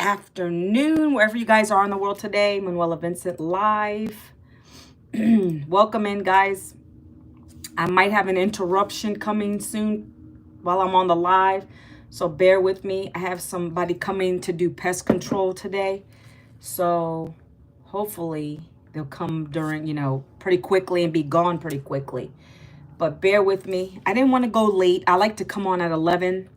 afternoon, wherever you guys are in the world today. Manuela Vincent live. Welcome in, guys. I might have an interruption coming soon while I'm on the live, so bear with me. I have somebody coming to do pest control today, so hopefully they'll come during, pretty quickly and be gone pretty quickly. But bear with me. I didn't want to go late. I like to come on at 11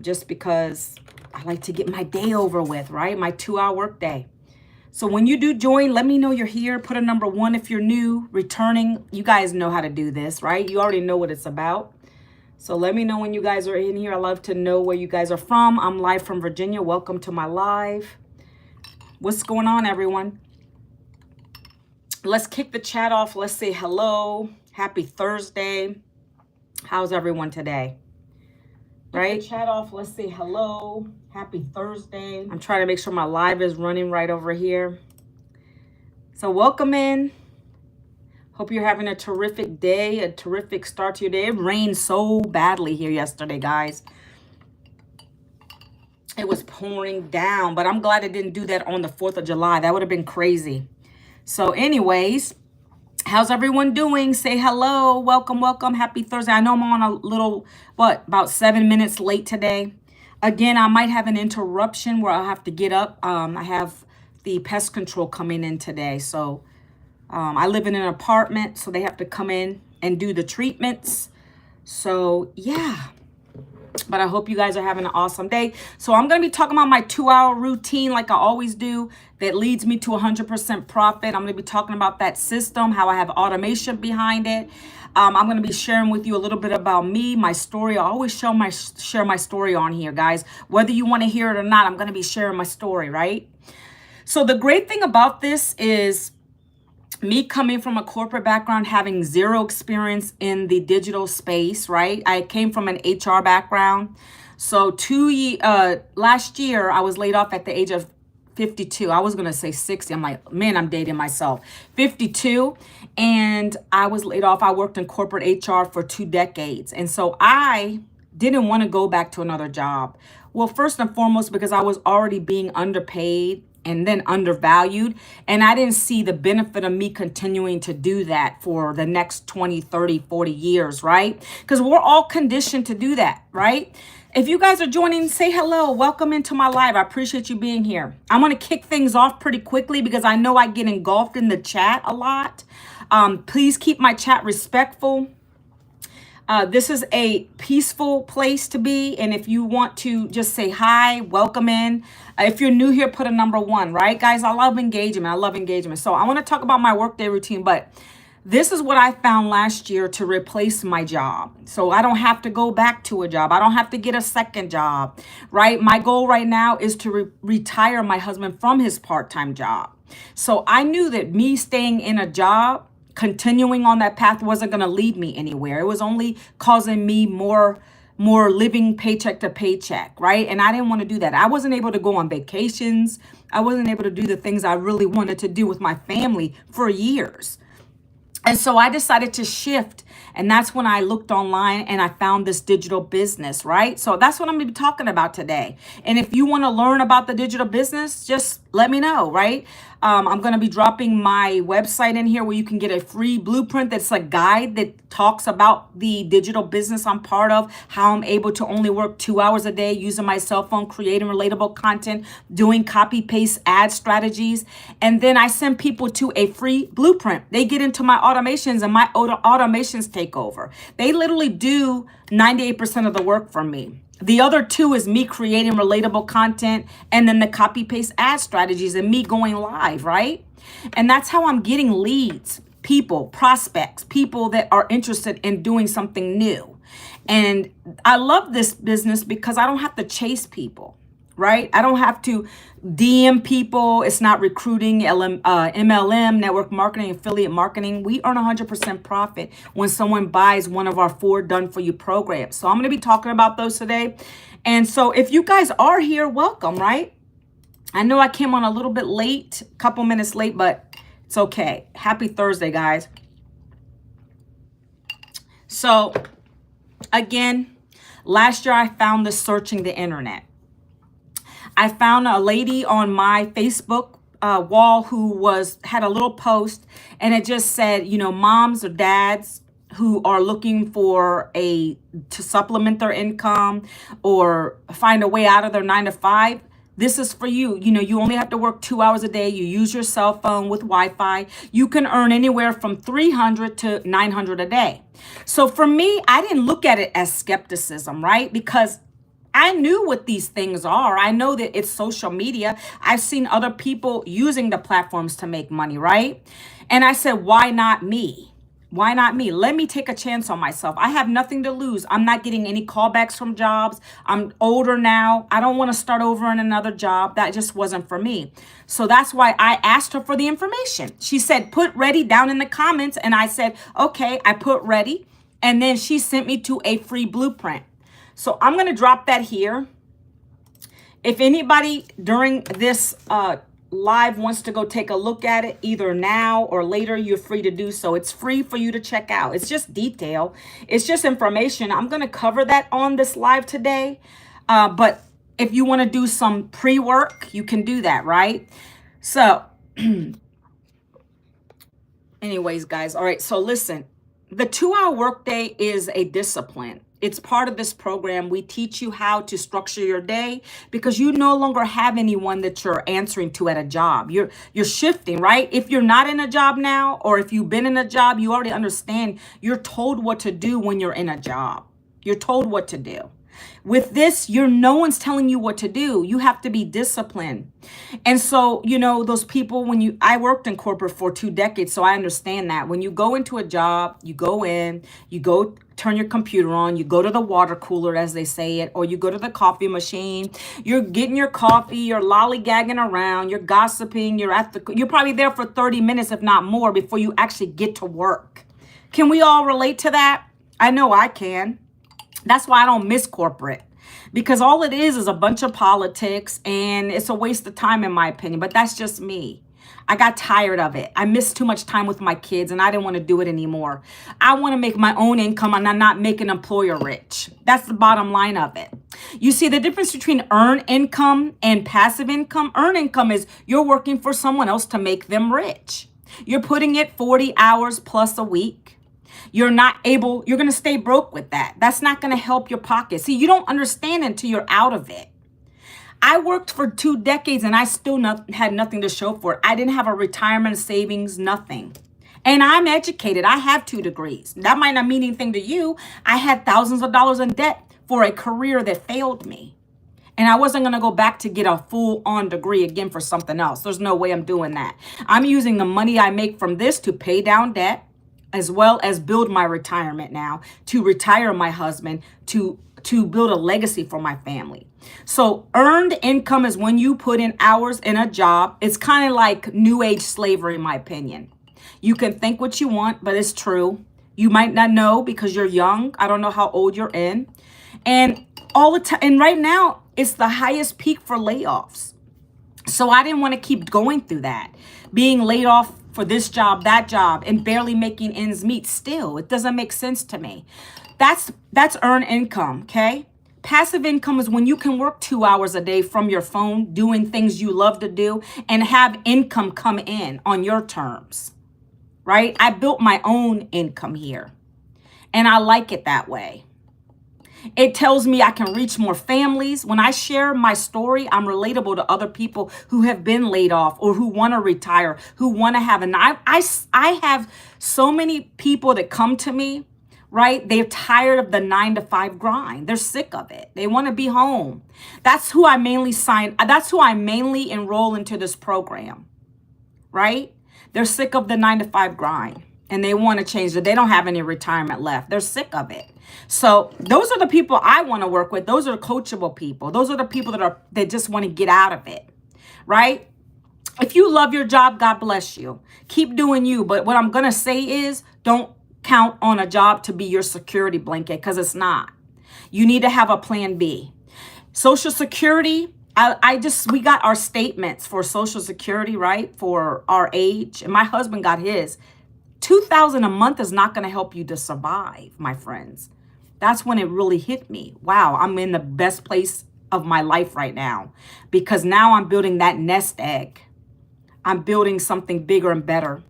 just because I like to get my day over with, right? My 2-hour work day. So when you do join, let me know you're here. Put a number 1 if you're new, returning. You guys know how to do this, right? You already know what it's about. So let me know when you guys are in here. I love to know where you guys are from. I'm live from Virginia. Welcome to my live. What's going on, everyone? Let's kick the chat off. Let's say hello. Happy Thursday. How's everyone today? Right? Chat off. Let's say hello. Happy Thursday. I'm trying to make sure my live is running right over here. So welcome in. Hope you're having a terrific day, a terrific start to your day. It rained so badly here yesterday, guys. It was pouring down, but I'm glad it didn't do that on the 4th of July. That would have been crazy. So anyways, how's everyone doing? Say hello. Welcome, welcome. Happy Thursday. I know I'm on a little, about 7 minutes late today. Again, I might have an interruption where I'll have to get up. I have the pest control coming in today. So I live in an apartment, so they have to come in and do the treatments. So yeah. But I hope you guys are having an awesome day. So I'm going to be talking about my 2-hour routine like I always do that leads me to 100% profit. I'm going to be talking about that system, how I have automation behind it. I'm going to be sharing with you a little bit about me, my story. I always share my story on here, guys. Whether you want to hear it or not, I'm going to be sharing my story, right? So the great thing about this is me coming from a corporate background, having zero experience in the digital space, right? I came from an HR background. So last year, I was laid off at the age of 52. I was going to say 60. I'm like, man, I'm dating myself. 52. And I was laid off. I worked in corporate HR for 2 decades. And so I didn't want to go back to another job. Well, first and foremost, because I was already being underpaid and then undervalued. And I didn't see the benefit of me continuing to do that for the next 20, 30, 40 years, right? Because we're all conditioned to do that, right? If you guys are joining, say hello. Welcome into my live. I appreciate you being here. I'm going to kick things off pretty quickly because I know I get engulfed in the chat a lot. Please keep my chat respectful. This is a peaceful place to be. And if you want to just say hi, welcome in. If you're new here, put a number 1, right? Guys, I love engagement. So I want to talk about my workday routine, but this is what I found last year to replace my job. So I don't have to go back to a job. I don't have to get a second job, right? My goal right now is to retire my husband from his part-time job. So I knew that me staying in a job, continuing on that path wasn't going to lead me anywhere. It was only causing me more living paycheck to paycheck, right? And I didn't want to do that. I wasn't able to go on vacations. I wasn't able to do the things I really wanted to do with my family for years. And so I decided to shift. And that's when I looked online and I found this digital business, right? So that's what I'm going to be talking about today. And if you want to learn about the digital business, just let me know, right? I'm going to be dropping my website in here where you can get a free blueprint that's a guide that talks about the digital business I'm part of, how I'm able to only work 2 hours a day using my cell phone, creating relatable content, doing copy paste ad strategies. And then I send people to a free blueprint. They get into my automations and my automations take over. They literally do 98% of the work for me. The other 2 is me creating relatable content and then the copy paste ad strategies and me going live, right? And that's how I'm getting leads, people, prospects, people that are interested in doing something new. And I love this business because I don't have to chase people, right? I don't have to DM people. It's not recruiting, MLM, network marketing, affiliate marketing. We earn 100% profit when someone buys one of our 4 done-for-you programs. So I'm going to be talking about those today. And so if you guys are here, welcome, right? I know I came on a little bit late, a couple minutes late, but it's okay. Happy Thursday, guys. So again, last year I found this searching the internet. I found a lady on my Facebook wall who had a little post, and it just said, moms or dads who are looking for to supplement their income or find a way out of their 9 to 5. This is for you. You only have to work 2 hours a day. You use your cell phone with Wi-Fi. You can earn anywhere from 300 to 900 a day. So for me, I didn't look at it as skepticism, right? Because I knew what these things are. I know that it's social media. I've seen other people using the platforms to make money, right? And I said, why not me? Why not me? Let me take a chance on myself. I have nothing to lose. I'm not getting any callbacks from jobs. I'm older now. I don't want to start over in another job. That just wasn't for me. So that's why I asked her for the information. She said, put ready down in the comments. And I said, okay, I put ready. And then she sent me to a free blueprint. So I'm going to drop that here. If anybody during this live wants to go take a look at it, either now or later, you're free to do so. It's free for you to check out. It's just detail. It's just information. I'm going to cover that on this live today. But if you want to do some pre-work, you can do that, right? So anyways, guys. All right. So listen, the 2-hour workday is a discipline. It's part of this program. We teach you how to structure your day because you no longer have anyone that you're answering to at a job. You're shifting, right? If you're not in a job now, or if you've been in a job, you already understand you're told what to do when you're in a job. You're told what to do. With this, no one's telling you what to do. You have to be disciplined. And so, those people, I worked in corporate for 2 decades, so I understand that. When you go into a job, you go in, you go turn your computer on, you go to the water cooler, as they say it, or you go to the coffee machine, you're getting your coffee, you're lollygagging around, you're gossiping, you're probably there for 30 minutes, if not more, before you actually get to work. Can we all relate to that? I know I can. That's why I don't miss corporate, because all it is a bunch of politics and it's a waste of time, in my opinion. But that's just me. I got tired of it. I missed too much time with my kids and I didn't want to do it anymore. I want to make my own income and I'm not make an employer rich. That's the bottom line of it. You see the difference between earned income and passive income? Earned income is you're working for someone else to make them rich. You're putting it 40 hours plus a week. You're going to stay broke with that. That's not going to help your pocket. See, you don't understand until you're out of it. I worked for 2 decades and I still had nothing to show for it. I didn't have a retirement savings, nothing. And I'm educated. I have 2 degrees. That might not mean anything to you. I had thousands of dollars in debt for a career that failed me. And I wasn't going to go back to get a full-on degree again for something else. There's no way I'm doing that. I'm using the money I make from this to pay down debt, as well as build my retirement now, to retire my husband, to build a legacy for my family. So earned income is when you put in hours in a job. It's kind of like new age slavery, in my opinion. You can think what you want, but it's true. You might not know because you're young. I don't know how old you're in. And all the time, and right now it's the highest peak for layoffs. So I didn't want to keep going through that, being laid off for this job, that job, and barely making ends meet. Still, it doesn't make sense to me. That's earned income, okay? Passive income is when you can work 2 hours a day from your phone, doing things you love to do, and have income come in on your terms, right? I built my own income here, and I like it that way. It tells me I can reach more families. When I share my story, I'm relatable to other people who have been laid off or who want to retire, who want to have I have so many people that come to me, right? They're tired of the 9 to 5 grind. They're sick of it. They want to be home. That's who I mainly enroll into this program, right? They're sick of the 9 to 5 grind and they want to change it. They don't have any retirement left. They're sick of it. So those are the people I want to work with. Those are the coachable people. Those are the people that just want to get out of it, right? If you love your job, God bless you. Keep doing you. But what I'm going to say is don't count on a job to be your security blanket, because it's not. You need to have a plan B. Social Security, we got our statements for Social Security, right? For our age. And my husband got his. $2,000 a month is not going to help you to survive, my friends. That's when it really hit me. Wow, I'm in the best place of my life right now, because now I'm building that nest egg. I'm building something bigger and better,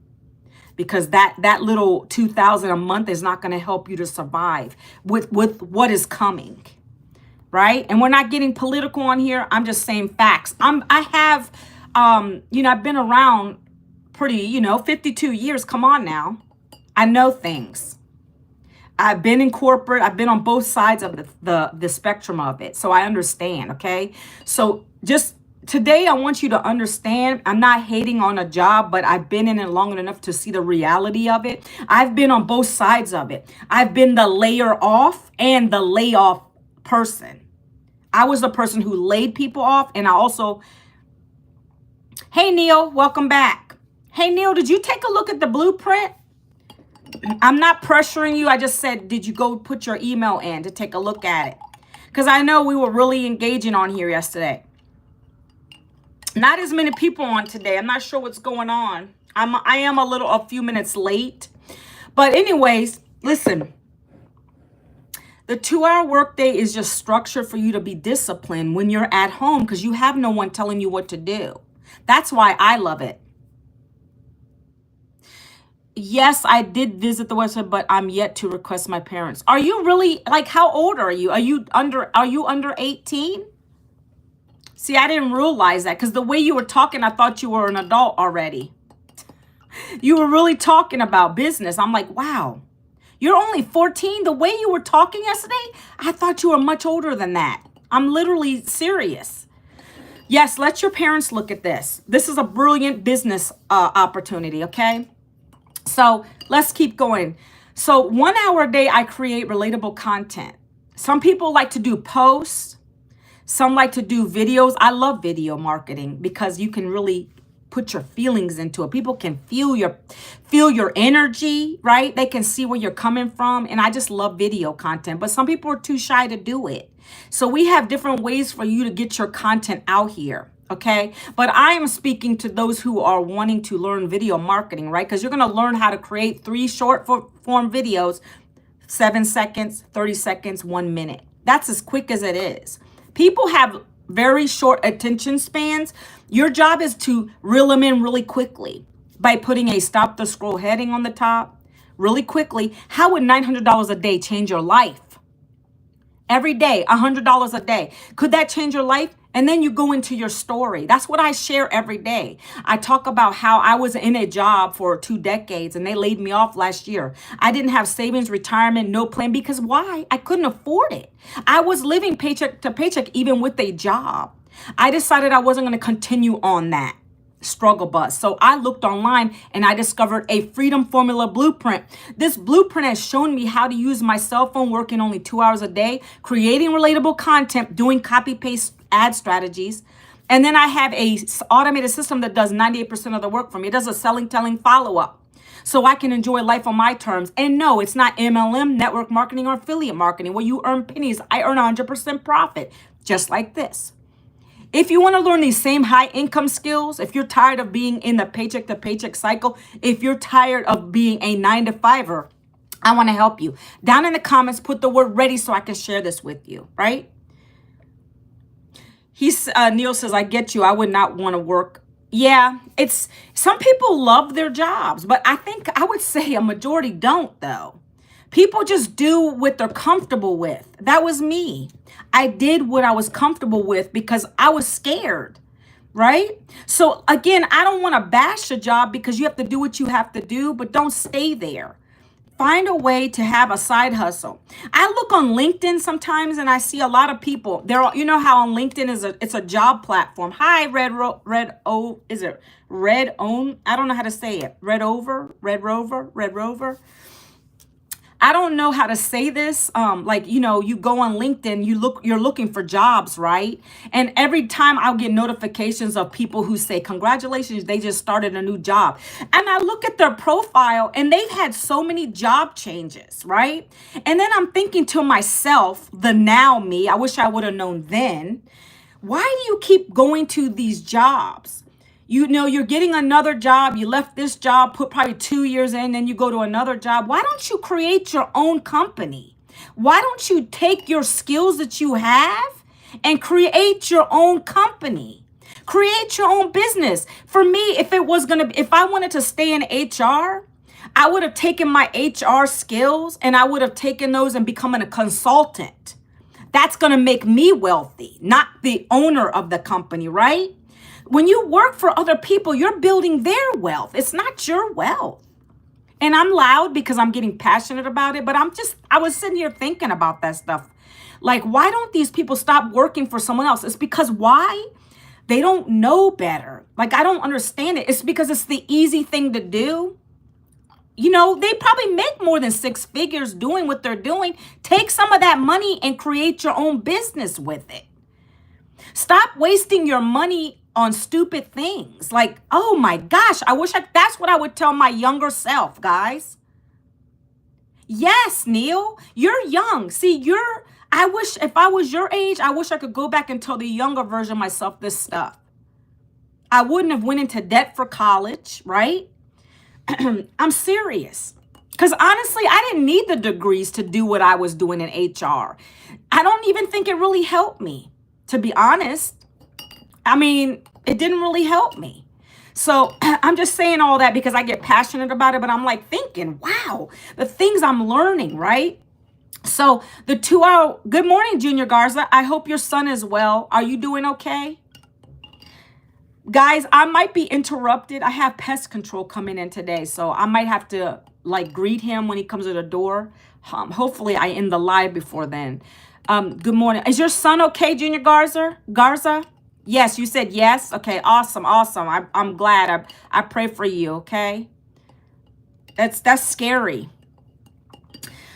because that little 2,000 a month is not going to help you to survive with what is coming, right? And we're not getting political on here. I'm just saying facts. I have I've been around pretty, 52 years. Come on now. I know things. I've been in corporate. I've been on both sides of the spectrum of it. So I understand, okay? So just today, I want you to understand, I'm not hating on a job, but I've been in it long enough to see the reality of it. I've been on both sides of it. I've been the layer off and the layoff person. I was the person who laid people off, and I also... Hey, Neil, welcome back. Hey, Neil, did you take a look at the blueprint? I'm not pressuring you. I just said, did you go put your email in to take a look at it? Because I know we were really engaging on here yesterday. Not as many people on today. I'm not sure what's going on. I am a few minutes late. But anyways, listen. The 2-hour workday is just structured for you to be disciplined when you're at home, because you have no one telling you what to do. That's why I love it. Yes, I did visit the website, but I'm yet to request my parents. Are you really, like, how old are you? Are you under 18? See, I didn't realize that, because the way you were talking, I thought you were an adult already. You were really talking about business. I'm like, wow, you're only 14. The way you were talking yesterday, I thought you were much older than that. I'm literally serious. Yes, let your parents look at this. This is a brilliant business opportunity, okay? So let's keep going. So 1 hour a day, I create relatable content. Some people like to do posts. Some like to do videos. I love video marketing because you can really put your feelings into it. People can feel your energy, right? They can see where you're coming from. And I just love video content. But some people are too shy to do it. So we have different ways for you to get your content out here. Okay. But I am speaking to those who are wanting to learn video marketing, right? Because you're going to learn how to create 3 short form videos, 7 seconds, 30 seconds, 1 minute. That's as quick as it is. People have very short attention spans. Your job is to reel them in really quickly by putting a stop the scroll heading on the top really quickly. How would $900 a day change your life? Every day, $100 a day. Could that change your life? And then you go into your story. That's what I share every day. I talk about how I was in a job for 2 decades and they laid me off last year. I didn't have savings, retirement, no plan, because why? I couldn't afford it. I was living paycheck to paycheck even with a job. I decided I wasn't going to continue on that struggle bus. So I looked online and I discovered a freedom formula blueprint. This blueprint has shown me how to use my cell phone, working only 2 hours a day, creating relatable content, doing copy paste ad strategies. And then I have a automated system that does 98% of the work for me. It does a selling, telling, follow up. So I can enjoy life on my terms. And no, it's not MLM, network marketing, or affiliate marketing where you earn pennies. I earn 100% profit, just like this. If you want to learn these same high income skills, if you're tired of being in the paycheck to paycheck cycle, if you're tired of being a 9-to-5er, I want to help you. Down in the comments, put the word ready so I can share this with you, right? Neil says, I get you. I would not want to work. Yeah, it's some people love their jobs, but I think I would say a majority don't, though. People just do what they're comfortable with. That was me. I did what I was comfortable with because I was scared, right? So again, I don't want to bash a job because you have to do what you have to do, but don't stay there. Find a way to have a side hustle. I look on LinkedIn sometimes and I see a lot of people. You know how on LinkedIn it's a job platform. Hi, is it Red Own? I don't know how to say it. Red Rover. I don't know how to say this. You go on LinkedIn, you're looking for jobs, right? And every time I'll get notifications of people who say, congratulations, they just started a new job. And I look at their profile and they've had so many job changes, right? And then I'm thinking to myself, the now me, I wish I would have known then, why do you keep going to these jobs? You know, you're getting another job. You left this job, put probably 2 years in, then you go to another job. Why don't you create your own company? Why don't you take your skills that you have and create your own company. Create your own business. For me, if I wanted to stay in HR, I would have taken my HR skills and I would have taken those and becoming a consultant. That's going to make me wealthy, not the owner of the company, right? When you work for other people, you're building their wealth. It's not your wealth. And I'm loud because I'm getting passionate about it, but I was sitting here thinking about that stuff. Like, why don't these people stop working for someone else? It's because why? They don't know better. Like, I don't understand it. It's because it's the easy thing to do. You know, they probably make more than 6 figures doing what they're doing. Take some of that money and create your own business with it. Stop wasting your money on stupid things. Like, oh my gosh, that's what I would tell my younger self, guys. Yes, Neil, you're young. See, I wish if I was your age, I wish I could go back and tell the younger version of myself this stuff. I wouldn't have went into debt for college, right? I'm serious. Because honestly, I didn't need the degrees to do what I was doing in HR. I don't even think it really helped me, to be honest. I mean, it didn't really help me. So I'm just saying all that because I get passionate about it, but I'm like thinking, wow, the things I'm learning, right? So the 2-hour, good morning, Junior Garza. I hope your son is well. Are you doing okay? Guys, I might be interrupted. I have pest control coming in today, so I might have to like greet him when he comes to the door. Hopefully I end the live before then. Good morning. Is your son okay, Junior Garza? Yes, you said yes. Okay, awesome. I'm glad. I pray for you, okay? That's scary.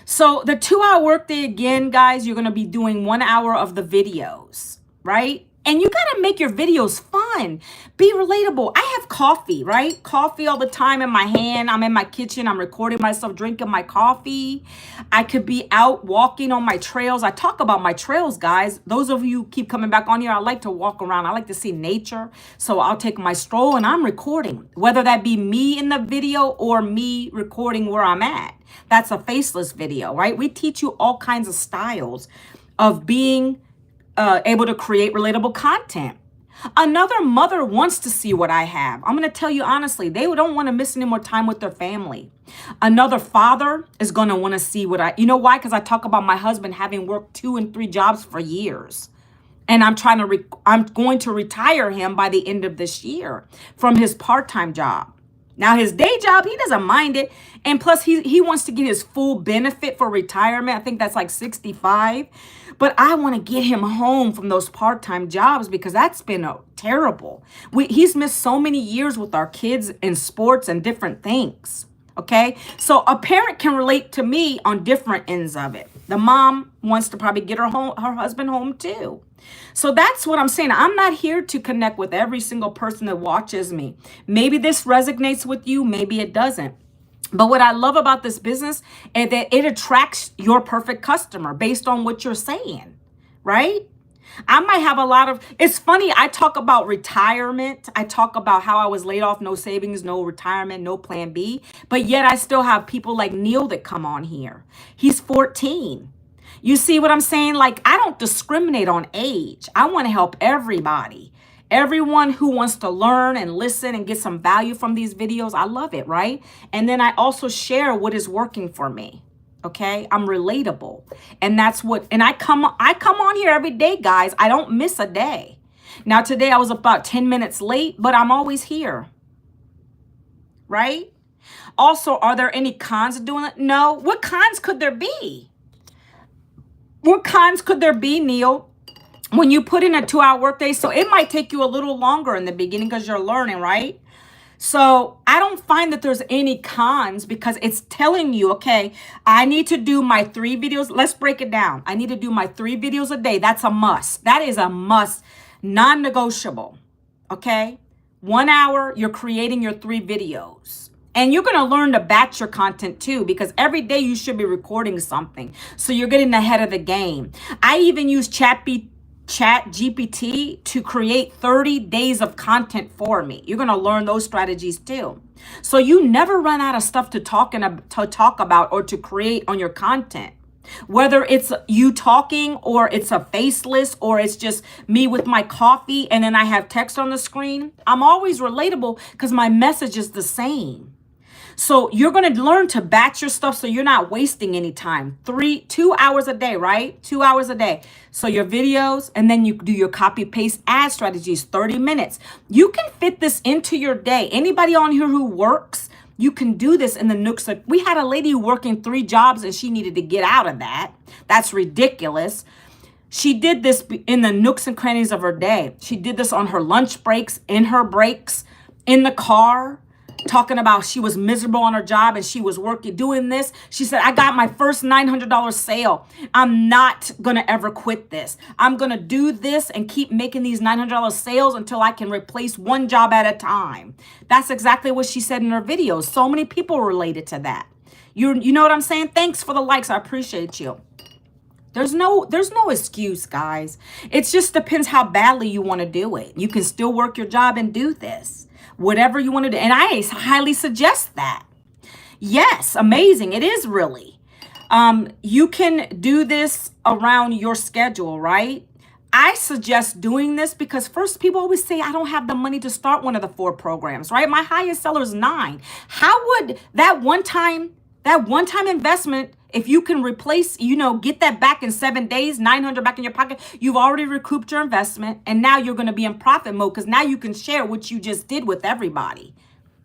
So the 2-hour workday again, guys, you're going to be doing 1 hour of the videos, right? And you got to make your videos fun. Be relatable. I have coffee, right? Coffee all the time in my hand. I'm in my kitchen. I'm recording myself drinking my coffee. I could be out walking on my trails. I talk about my trails, guys. Those of you who keep coming back on here, I like to walk around. I like to see nature. So I'll take my stroll and I'm recording, whether that be me in the video or me recording where I'm at. That's a faceless video, right? We teach you all kinds of styles of being able to create relatable content. Another mother wants to see what I have. I'm going to tell you honestly, they don't want to miss any more time with their family. Another father is going to want to see you know why? Because I talk about my husband having worked 2 and 3 jobs for years. And I'm going to retire him by the end of this year from his part-time job. Now, his day job, he doesn't mind it. And plus, he wants to get his full benefit for retirement. I think that's like 65. But I want to get him home from those part-time jobs because that's been terrible. He's missed so many years with our kids in sports and different things. Okay, so a parent can relate to me on different ends of it. The mom wants to probably get her husband home too. So that's what I'm saying. I'm not here to connect with every single person that watches me. Maybe this resonates with you, maybe it doesn't. But what I love about this business is that it attracts your perfect customer based on what you're saying, right? I might have it's funny, I talk about retirement. I talk about how I was laid off, no savings, no retirement, no plan B. But yet I still have people like Neil that come on here. He's 14. You see what I'm saying? Like, I don't discriminate on age. I want to help everybody. Everyone who wants to learn and listen and get some value from these videos, I love it, right? And then I also share what is working for me. Okay, I'm relatable. And that's and I come on here every day, guys. I don't miss a day. Now, today I was about 10 minutes late, but I'm always here. Right? Also, are there any cons of doing it? No. What cons could there be? What cons could there be, Neil? When you put in a 2-hour workday, so it might take you a little longer in the beginning because you're learning, right? So I don't find that there's any cons because it's telling you, okay, I need to do my 3 videos. Let's break it down. I need to do my 3 videos a day. That's a must. That is a must, non-negotiable. Okay. 1 hour, you're creating your 3 videos. And you're going to learn to batch your content too, because every day you should be recording something. So you're getting ahead of the game. I even use Chat GPT to create 30 days of content for me. You're going to learn those strategies too. So you never run out of stuff to talk about or to create on your content. Whether it's you talking or it's a faceless or it's just me with my coffee and then I have text on the screen, I'm always relatable because my message is the same. So you're going to learn to batch your stuff so you're not wasting any time. 2 hours a day, right? 2 hours a day. So your videos, and then you do your copy paste ad strategies, 30 minutes. You can fit this into your day. Anybody on here who works, you can do this in the nooks. We had a lady working 3 jobs and she needed to get out of that. That's ridiculous. She did this in the nooks and crannies of her day. She did this on her lunch breaks, in her breaks, in the car, talking about she was miserable on her job and she was working, doing this. She said, I got my first $900 sale. I'm not going to ever quit this. I'm going to do this and keep making these $900 sales until I can replace one job at a time. That's exactly what she said in her videos. So many people related to that. You know what I'm saying? Thanks for the likes. I appreciate you. There's no excuse, guys. It just depends how badly you want to do it. You can still work your job and do this. Whatever you want to do. And I highly suggest that. Yes, amazing. It is really. You can do this around your schedule, right? I suggest doing this because first, people always say, I don't have the money to start one of the 4 programs, right? My highest seller is 9. How would that one-time investment, if you can replace, get that back in 7 days, 900 back in your pocket, you've already recouped your investment. And now you're going to be in profit mode because now you can share what you just did with everybody.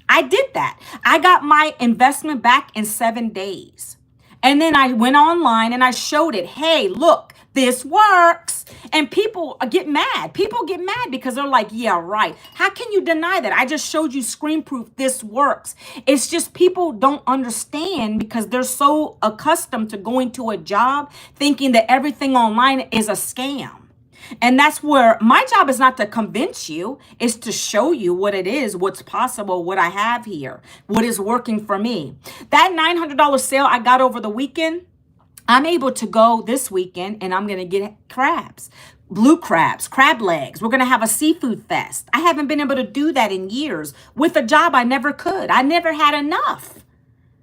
I did that. I got my investment back in 7 days. And then I went online and I showed it. Hey, look, this works. And people get mad. People get mad because they're like, yeah, right. How can you deny that? I just showed you screen proof. This works. It's just people don't understand because they're so accustomed to going to a job thinking that everything online is a scam. And that's where my job is not to convince you, it's to show you what it is, what's possible, what I have here, what is working for me. That $900 sale I got over the weekend, I'm able to go this weekend and I'm going to get crabs, blue crabs, crab legs. We're going to have a seafood fest. I haven't been able to do that in years. With a job, I never could. I never had enough.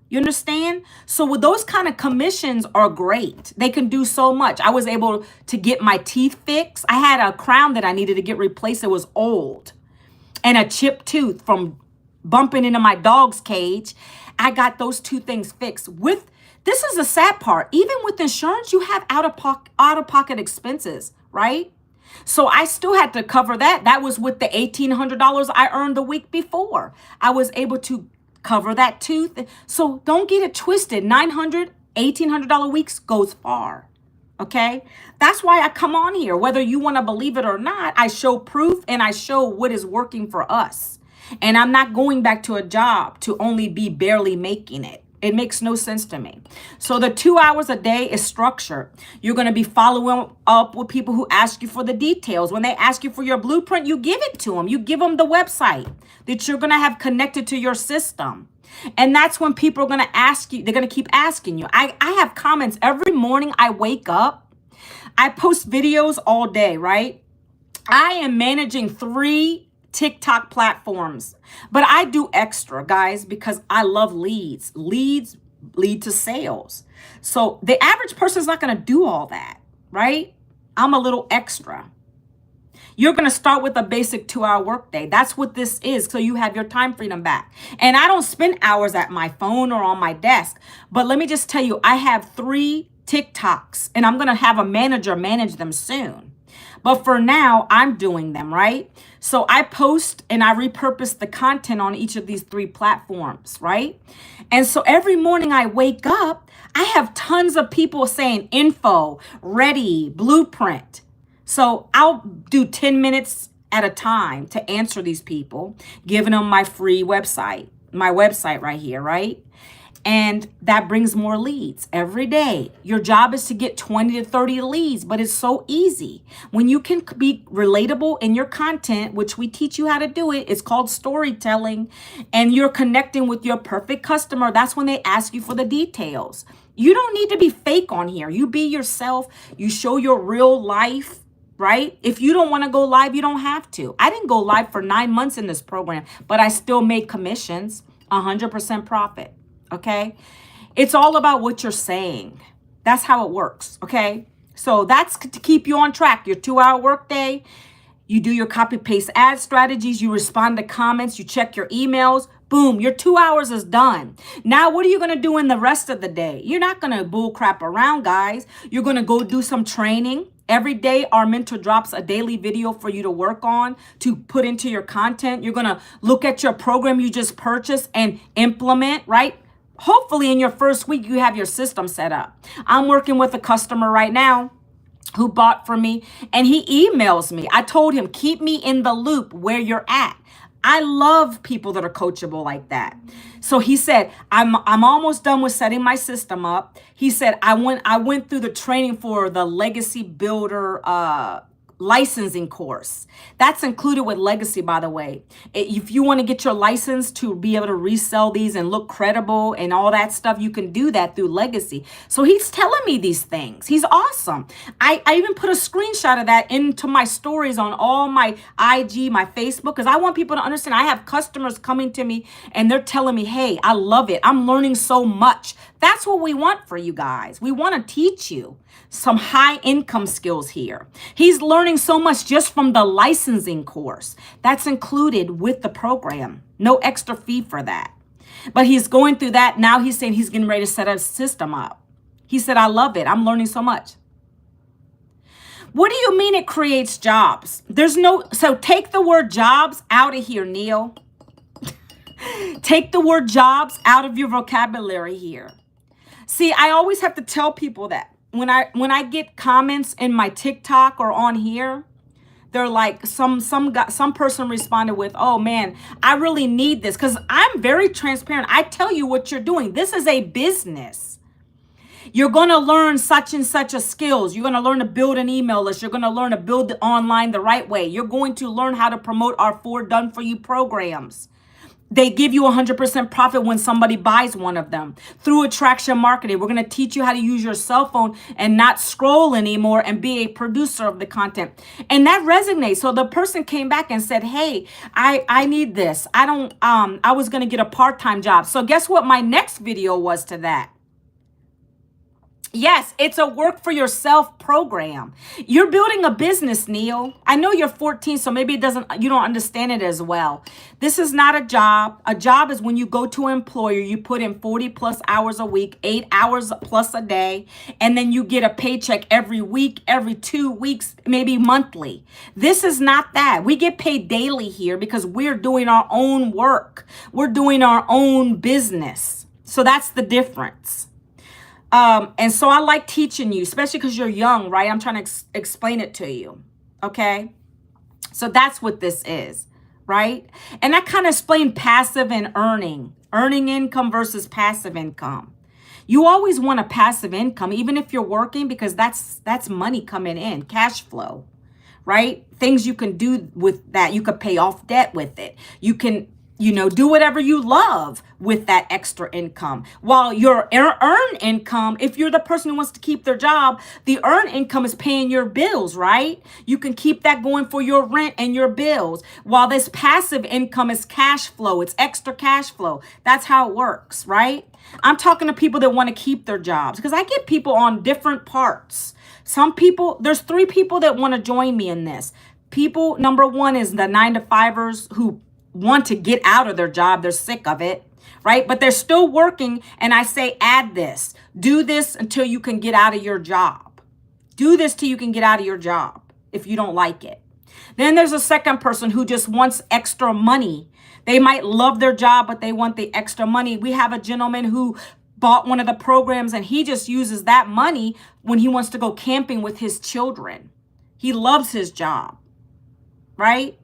You understand? So with those kind of commissions are great. They can do so much. I was able to get my teeth fixed. I had a crown that I needed to get replaced. It was old. And a chipped tooth from bumping into my dog's cage. I got those 2 things fixed. This is the sad part. Even with insurance, you have out-of-pocket expenses, right? So I still had to cover that. That was with the $1,800 I earned the week before. I was able to cover that tooth. So don't get it twisted. $900, $1,800 weeks goes far. Okay? That's why I come on here. Whether you want to believe it or not, I show proof and I show what is working for us. And I'm not going back to a job to only be barely making it. It makes no sense to me. So the 2 hours a day is structured. You're going to be following up with people who ask you for the details. When they ask you for your blueprint, you give it to them. You give them the website that you're going to have connected to your system. And that's when people are going to ask you, they're going to keep asking you. I have comments every morning I wake up. I post videos all day, right? I am managing 3 TikTok platforms, but I do extra, guys, because I love leads. Leads lead to sales. So the average person is not going to do all that, right? I'm a little extra. You're going to start with a basic 2-hour workday. That's what this is. So you have your time freedom back. And I don't spend hours at my phone or on my desk. But let me just tell you, I have 3 TikToks and I'm going to have a manager manage them soon. But for now, I'm doing them, right? So I post and I repurpose the content on each of these 3 platforms, right? And so every morning I wake up, I have tons of people saying info, ready, blueprint. So I'll do 10 minutes at a time to answer these people, giving them my free website, my website right here, right? And that brings more leads every day. Your job is to get 20 to 30 leads, but it's so easy. When you can be relatable in your content, which we teach you how to do it, it's called storytelling, and you're connecting with your perfect customer, that's when they ask you for the details. You don't need to be fake on here. You be yourself. You show your real life, right? If you don't want to go live, you don't have to. I didn't go live for 9 months in this program, but I still made commissions, 100% profit. Okay. It's all about what you're saying. That's how it works, okay? So that's to keep you on track. Your 2-hour workday, you do your copy paste ad strategies, you respond to comments, you check your emails. Boom, your 2 hours is done. Now, what are you going to do in the rest of the day? You're not going to bull crap around, guys. You're going to go do some training. Every day, our mentor drops a daily video for you to work on, to put into your content. You're going to look at your program you just purchased and implement, right? Hopefully, in your first week, you have your system set up. I'm working with a customer right now who bought from me, and he emails me. I told him, keep me in the loop where you're at. I love people that are coachable like that. So he said, I'm almost done with setting my system up. He said, I went through the training for the Legacy Builder licensing course. That's included with Legacy, by the way. If you want to get your license to be able to resell these and look credible and all that stuff, you can do that through Legacy. So he's telling me these things. He's awesome. I even put a screenshot of that into my stories on all my IG, my Facebook, because I want people to understand. I have customers coming to me and they're telling me, hey, I love it. I'm learning so much. That's what we want for you guys. We want to teach you some high income skills here. He's learning so much just from the licensing course. That's included with the program. No extra fee for that. But he's going through that. Now he's saying he's getting ready to set a system up. He said, I love it. I'm learning so much. What do you mean it creates jobs? So take the word jobs out of here, Neil. Take the word jobs out of your vocabulary here. See, I always have to tell people that. When I get comments in my TikTok or on here, they're like, some person responded with, oh man, I really need this, because I'm very transparent. I tell you what you're doing. This is a business. You're going to learn such and such a skills. You're going to learn to build an email list. You're going to learn to build it online the right way. You're going to learn how to promote our 4 done for you programs. They give you 100% profit when somebody buys one of them. Through attraction marketing, we're going to teach you how to use your cell phone and not scroll anymore and be a producer of the content. And that resonates. So the person came back and said, hey, I need this. I was going to get a part-time job. So guess what my next video was to that? Yes, it's a work for yourself program. You're building a business, Neil. I know you're 14, so maybe you don't understand it as well. This is not a job. A job is when you go to an employer, you put in 40 plus hours a week, 8 hours plus a day, and then you get a paycheck every week, every 2 weeks, maybe monthly. This is not that. We get paid daily here because we're doing our own work. We're doing our own business. So that's the difference. And so I like teaching you, especially because you're young, right? I'm trying to explain it to you. Okay. So that's what this is, right? And I kind of explained passive and earning income versus passive income. You always want a passive income, even if you're working, because that's money coming in, cash flow, right? Things you can do with that. You could pay off debt with it. You can, do whatever you love with that extra income. While your earn income, if you're the person who wants to keep their job, the earn income is paying your bills, right? You can keep that going for your rent and your bills. While this passive income is cash flow, it's extra cash flow. That's how it works, right? I'm talking to people that want to keep their jobs because I get people on different parts. Some people, there's 3 people that want to join me in this. People, number 1 is the 9-to-5ers who want to get out of their job. They're sick of it, right? But they're still working. And I say, add this, do this until you can get out of your job. Do this till you can get out of your job if you don't like it. Then there's a second person who just wants extra money. They might love their job, but they want the extra money. We have a gentleman who bought one of the programs and he just uses that money when he wants to go camping with his children. He loves his job, right?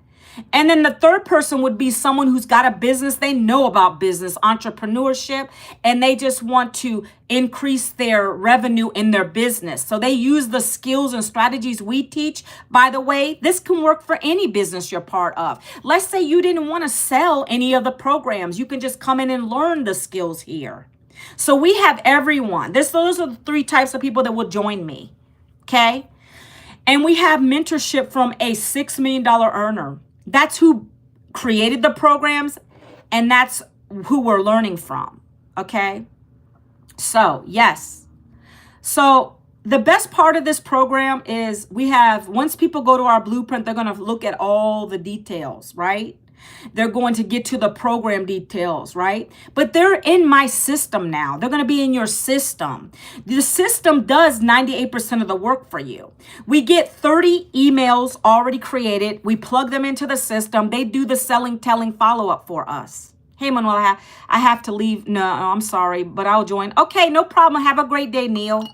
And then the third person would be someone who's got a business. They know about business, entrepreneurship, and they just want to increase their revenue in their business. So they use the skills and strategies we teach. By the way, this can work for any business you're part of. Let's say you didn't want to sell any of the programs. You can just come in and learn the skills here. So we have everyone. Those are the 3 types of people that will join me. Okay. And we have mentorship from a $6 million earner. That's who created the programs, and that's who we're learning from, okay? So, yes. So the best part of this program is once people go to our blueprint, they're going to look at all the details, right? They're going to get to the program details, right? But they're in my system now. They're going to be in your system. The system does 98% of the work for you. We get 30 emails already created. We plug them into the system. They do the selling, telling follow-up for us. Hey, Manuel, I have to leave. No, I'm sorry, but I'll join. Okay, no problem. Have a great day, Neil.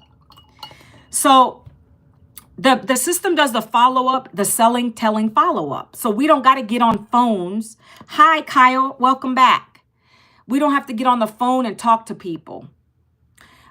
So the system does the follow-up, the selling, telling follow-up. So we don't got to get on phones. Hi, Kyle. Welcome back. We don't have to get on the phone and talk to people.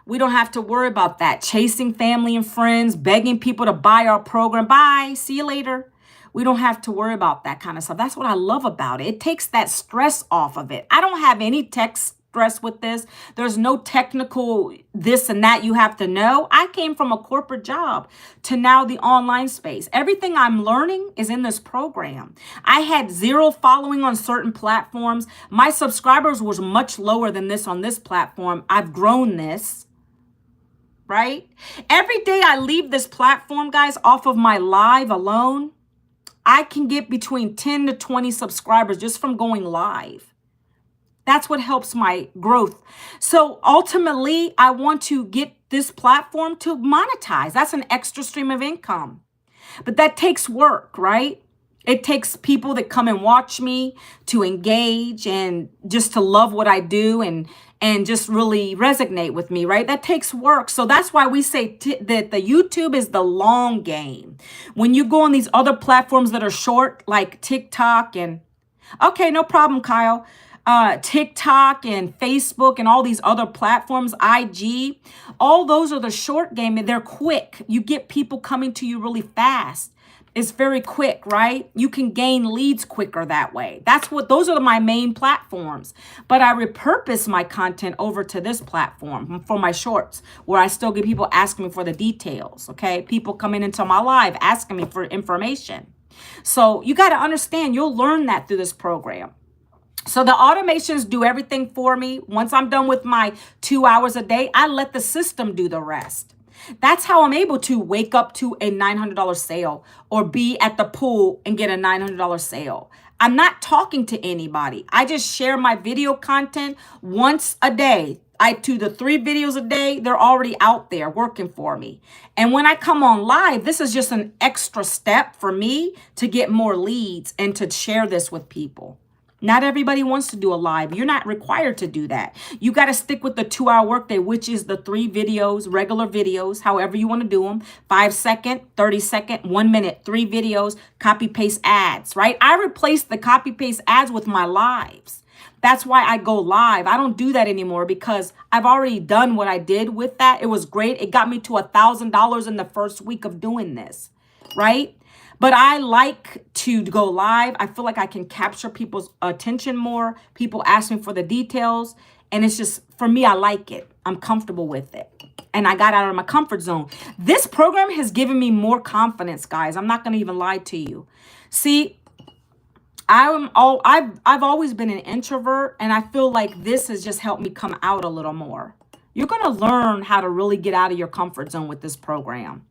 We don't have to worry about that. Chasing family and friends, begging people to buy our program. Bye. See you later. We don't have to worry about that kind of stuff. That's what I love about it. It takes that stress off of it. I don't have any tech stress with this. There's no technical this and that you have to know. I came from a corporate job to now the online space. Everything I'm learning is in this program. I had 0 following on certain platforms. My subscribers was much lower than this on this platform. I've grown this. Right? Every day I leave this platform, guys, off of my live alone, I can get between 10 to 20 subscribers just from going live. That's what helps my growth. So ultimately, I want to get this platform to monetize. That's an extra stream of income. But that takes work, right? It takes people that come and watch me to engage and just to love what I do and just really resonate with me, right? That takes work. So that's why we say that the YouTube is the long game. When you go on these other platforms that are short, like TikTok and, okay, no problem, Kyle. TikTok and Facebook and all these other platforms, IG, all those are the short game and they're quick. You get people coming to you really fast. It's very quick, right? You can gain leads quicker that way. Those are my main platforms. But I repurpose my content over to this platform for my shorts, where I still get people asking me for the details, okay? People coming into my live asking me for information. So you got to understand, you'll learn that through this program. So the automations do everything for me. Once I'm done with my 2 hours a day, I let the system do the rest. That's how I'm able to wake up to a $900 sale or be at the pool and get a $900 sale. I'm not talking to anybody. I just share my video content once a day. I do the 3 videos a day. They're already out there working for me. And when I come on live, this is just an extra step for me to get more leads and to share this with people. Not everybody wants to do a live. You're not required to do that. You got to stick with the 2-hour workday, which is the 3 videos, regular videos, however you want to do them. 5 second, 30 second, 1 minute, 3 videos, copy paste ads, right? I replaced the copy paste ads with my lives. That's why I go live. I don't do that anymore because I've already done what I did with that. It was great. It got me to $1,000 in the first week of doing this, right? But I like to go live. I feel like I can capture people's attention more. People ask me for the details. And it's just, for me, I like it. I'm comfortable with it. And I got out of my comfort zone. This program has given me more confidence, guys. I'm not going to even lie to you. See, I've always been an introvert. And I feel like this has just helped me come out a little more. You're going to learn how to really get out of your comfort zone with this program.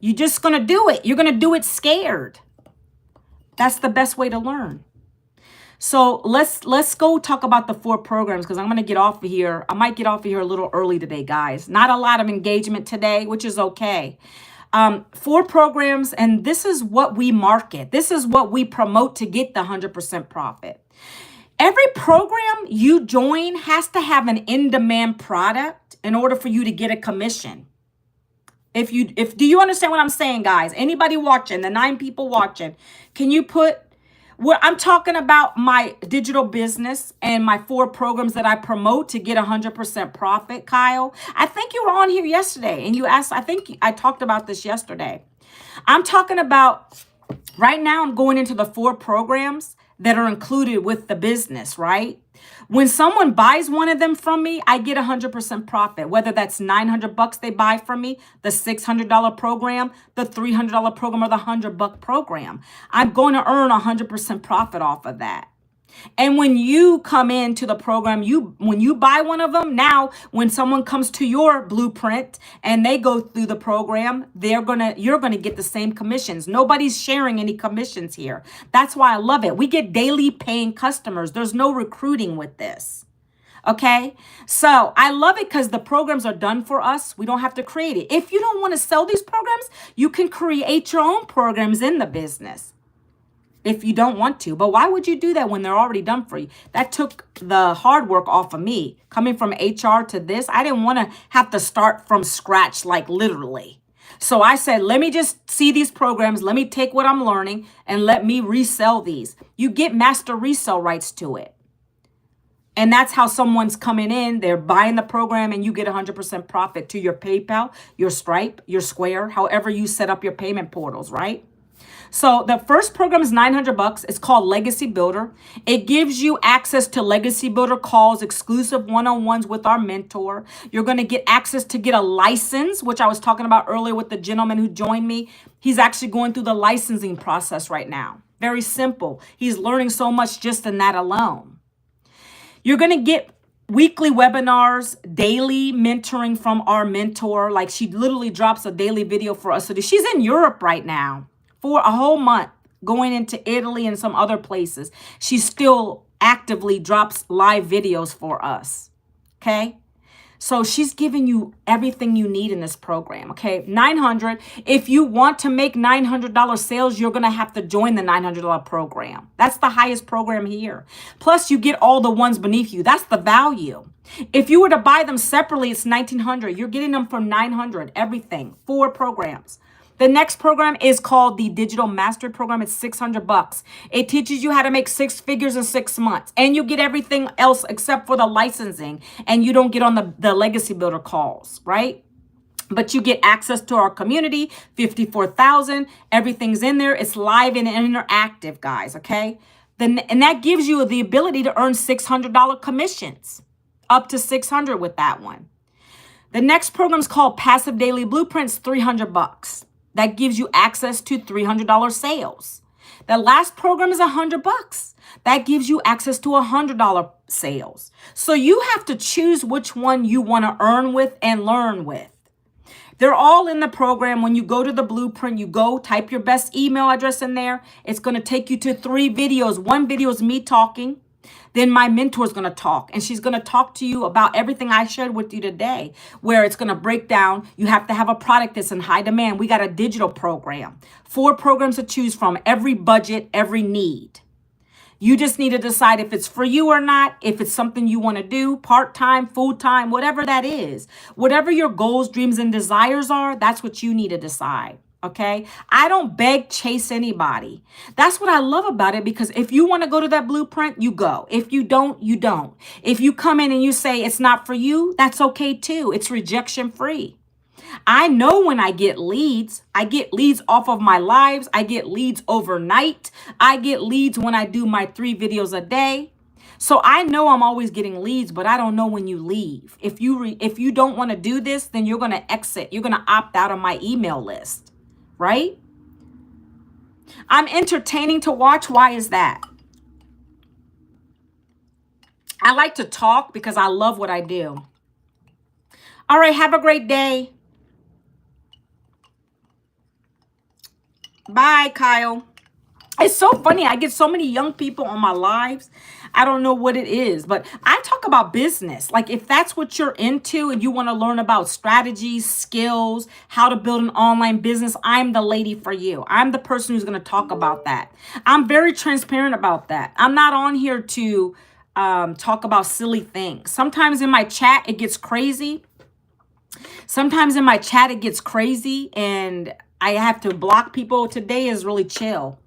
You're just going to do it. You're going to do it scared. That's the best way to learn. So let's go talk about the 4 programs because I'm going to get off of here. I might get off of here a little early today, guys. Not a lot of engagement today, which is okay. 4 programs, and this is what we market. This is what we promote to get the 100% profit. Every program you join has to have an in-demand product in order for you to get a commission. Do you understand what I'm saying, guys? Anybody watching, the 9 people watching, can you put what I'm talking about? My digital business and my 4 programs that I promote to get 100% profit. Kyle, I think you were on here yesterday and you asked, I think I talked about this yesterday. I'm talking about right now, I'm going into the 4 programs that are included with the business, right? When someone buys one of them from me, I get 100% profit, whether that's $900 they buy from me, the $600 program, the $300 program, or the $100 program. I'm going to earn 100% profit off of that. And when you come into the program, when you buy one of them, now when someone comes to your blueprint and they go through the program, you're gonna get the same commissions. Nobody's sharing any commissions here. That's why I love it. We get daily paying customers. There's no recruiting with this. Okay, so I love it because the programs are done for us. We don't have to create it. If you don't want to sell these programs, you can create your own programs in the business if you don't want to. But why would you do that when they're already done for you? That took the hard work off of me. Coming from HR to this, I didn't want to have to start from scratch, like literally. So I said, let me just see these programs. Let me take what I'm learning and let me resell these. You get master resale rights to it. And that's how someone's coming in, they're buying the program and you get 100% profit to your PayPal, your Stripe, your Square, however you set up your payment portals, right? So the first program is $900. It's called Legacy Builder. It gives you access to Legacy Builder calls, exclusive one-on-ones with our mentor. You're going to get access to get a license, which I was talking about earlier with the gentleman who joined me. He's actually going through the licensing process right now. Very simple. He's learning so much just in that alone. You're going to get weekly webinars, daily mentoring from our mentor. Like she literally drops a daily video for us. So she's in Europe right now for a whole month, going into Italy and some other places. She still actively drops live videos for us. Okay. So she's giving you everything you need in this program. Okay. $900. If you want to make $900 sales, you're going to have to join the $900 program. That's the highest program here. Plus you get all the ones beneath you. That's the value. If you were to buy them separately, it's $1,900. You're getting them for $900, everything, 4 programs. The next program is called the Digital Mastery Program. It's $600. It teaches you how to make 6 figures in 6 months. And you get everything else except for the licensing. And you don't get on the Legacy Builder calls, right? But you get access to our community, 54,000. Everything's in there. It's live and interactive, guys, okay? And that gives you the ability to earn $600 commissions, up to $600 with that one. The next program is called Passive Daily Blueprints, $300. That gives you access to $300 sales. The last program is $100. That gives you access to $100 sales. So you have to choose which one you want to earn with and learn with. They're all in the program. When you go to the blueprint, you go type your best email address in there. It's going to take you to 3 videos. One video is me talking. Then my mentor is going to talk, and she's going to talk to you about everything I shared with you today, where it's going to break down. You have to have a product that's in high demand. We got a digital program, 4 programs to choose from, every budget, every need. You just need to decide if it's for you or not, if it's something you want to do, part-time, full-time, whatever that is. Whatever your goals, dreams, and desires are, that's what you need to decide. Okay, I don't beg, chase anybody. That's what I love about it, because if you want to go to that blueprint, you go. If you don't, you don't. If you come in and you say it's not for you, that's okay too. It's rejection free. I know when I get leads off of my lives. I get leads overnight. I get leads when I do my 3 videos a day. So I know I'm always getting leads, but I don't know when you leave. If you don't want to do this, then you're going to exit. You're going to opt out of my email list. Right? I'm entertaining to watch. Why is that? I like to talk because I love what I do. All right. Have a great day. Bye, Kyle. It's so funny. I get so many young people on my lives. I don't know what it is, but I talk about business. Like if that's what you're into and you want to learn about strategies, skills, how to build an online business, I'm the lady for you. I'm the person who's going to talk about that. I'm very transparent about that. I'm not on here to talk about silly things. Sometimes in my chat, it gets crazy. And I have to block people. Today is really chill.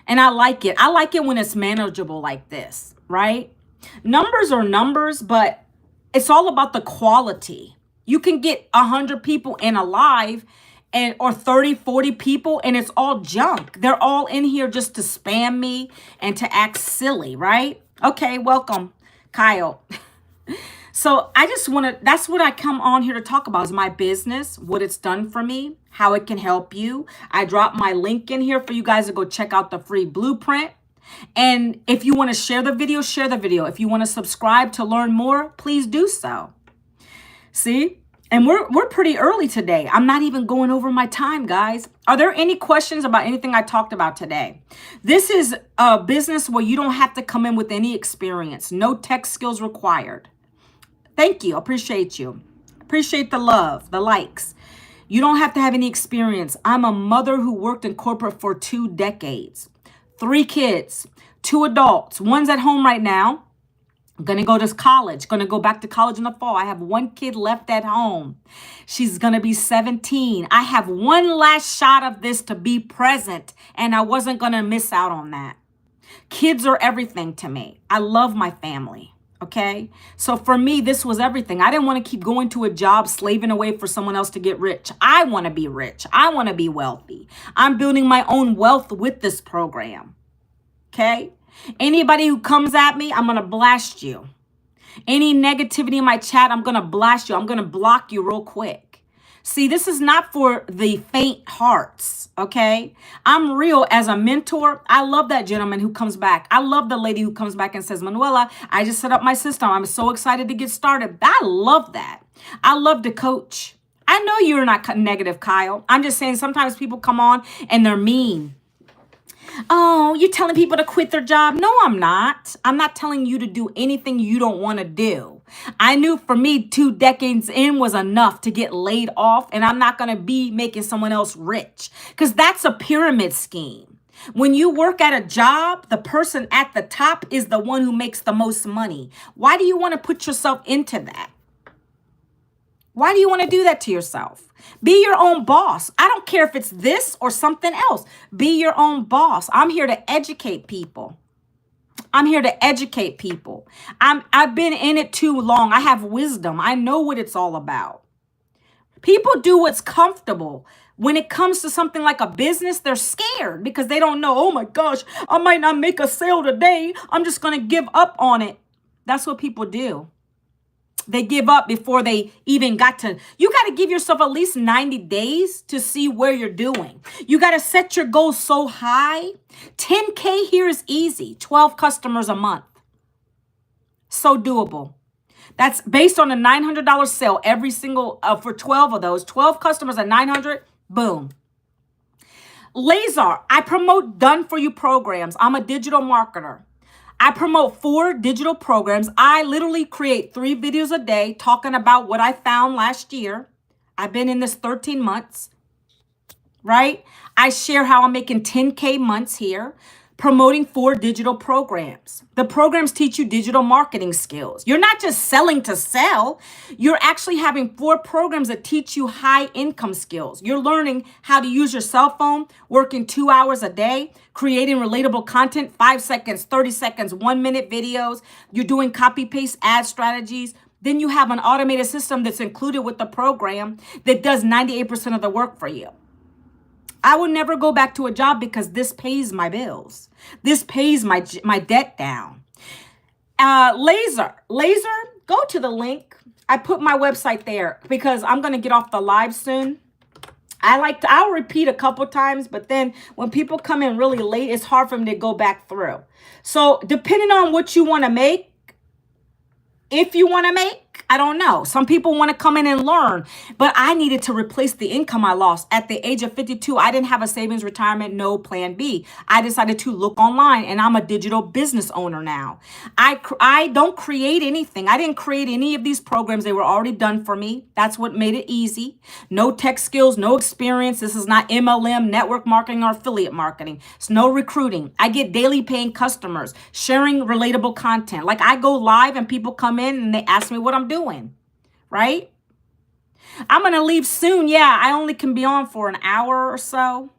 And I like it. I like it when it's manageable like this, right? Numbers are numbers, but it's all about the quality. You can get 100 people in a live or 30, 40 people, and it's all junk. They're all in here just to spam me and to act silly, right? Okay, welcome, Kyle. So I just that's what I come on here to talk about, is my business, what it's done for me, how it can help you. I dropped my link in here for you guys to go check out the free blueprint. And if you want to share the video, share the video. If you want to subscribe to learn more, please do so. See? And we're pretty early today. I'm not even going over my time, guys. Are there any questions about anything I talked about today? This is a business where you don't have to come in with any experience. No tech skills required. Thank you. Appreciate you. Appreciate the love, the likes. You don't have to have any experience. I'm a mother who worked in corporate for 2 decades. 3 kids, 2 adults. One's at home right now. I'm going to go to college, going to go back to college in the fall. I have 1 kid left at home. She's going to be 17. I have one last shot of this to be present, and I wasn't going to miss out on that. Kids are everything to me. I love my family. Okay. So for me, this was everything. I didn't want to keep going to a job, slaving away for someone else to get rich. I want to be rich. I want to be wealthy. I'm building my own wealth with this program. Okay. Anybody who comes at me, I'm going to blast you. Any negativity in my chat, I'm going to blast you. I'm going to block you real quick. See, this is not for the faint hearts, okay? I'm real as a mentor. I love that gentleman who comes back. I love the lady who comes back and says, Manuela, I just set up my system. I'm so excited to get started. I love that. I love to coach. I know you're not negative, Kyle. I'm just saying sometimes people come on and they're mean. Oh, you're telling people to quit their job? No, I'm not. I'm not telling you to do anything you don't want to do. I knew for me 2 decades in was enough to get laid off, and I'm not going to be making someone else rich because that's a pyramid scheme. When you work at a job, the person at the top is the one who makes the most money. Why do you want to put yourself into that? Why do you want to do that to yourself? Be your own boss. I don't care if it's this or something else. Be your own boss. I'm here to educate people. I'm here to educate people. I've been in it too long. I have wisdom. I know what it's all about. People do what's comfortable. When it comes to something like a business, they're scared because they don't know, oh my gosh, I might not make a sale today. I'm just going to give up on it. That's what people do. They give up before they even you got to give yourself at least 90 days to see where you're doing. You got to set your goals so high. 10K here is easy. 12 customers a month. So doable. That's based on a $900 sale every single, for 12 of those. 12 customers at $900, boom. Laser, I promote done for you programs. I'm a digital marketer. I promote 4 digital programs. I literally create 3 videos a day talking about what I found last year. I've been in this 13 months, right? I share how I'm making 10K months here, promoting 4 digital programs. The programs teach you digital marketing skills. You're not just selling to sell. You're actually having 4 programs that teach you high income skills. You're learning how to use your cell phone, working 2 hours a day, creating relatable content, 5 seconds, 30 seconds, 1-minute videos. You're doing copy paste ad strategies. Then you have an automated system that's included with the program that does 98% of the work for you. I will never go back to a job because this pays my bills. This pays my debt down. Laser, go to the link. I put my website there because I'm going to get off the live soon. I'll repeat a couple times, but then when people come in really late, it's hard for them to go back through. So depending on what you want to make, if you want to make, I don't know. Some people want to come in and learn, but I needed to replace the income I lost. At the age of 52, I didn't have a savings retirement, no plan B. I decided to look online, and I'm a digital business owner now. I don't create anything. I didn't create any of these programs. They were already done for me. That's what made it easy. No tech skills, no experience. This is not MLM, network marketing, or affiliate marketing. It's no recruiting. I get daily paying customers, sharing relatable content. Like I go live and people come in and they ask me what I'm doing, right? I'm going to leave soon. Yeah, I only can be on for an hour or so.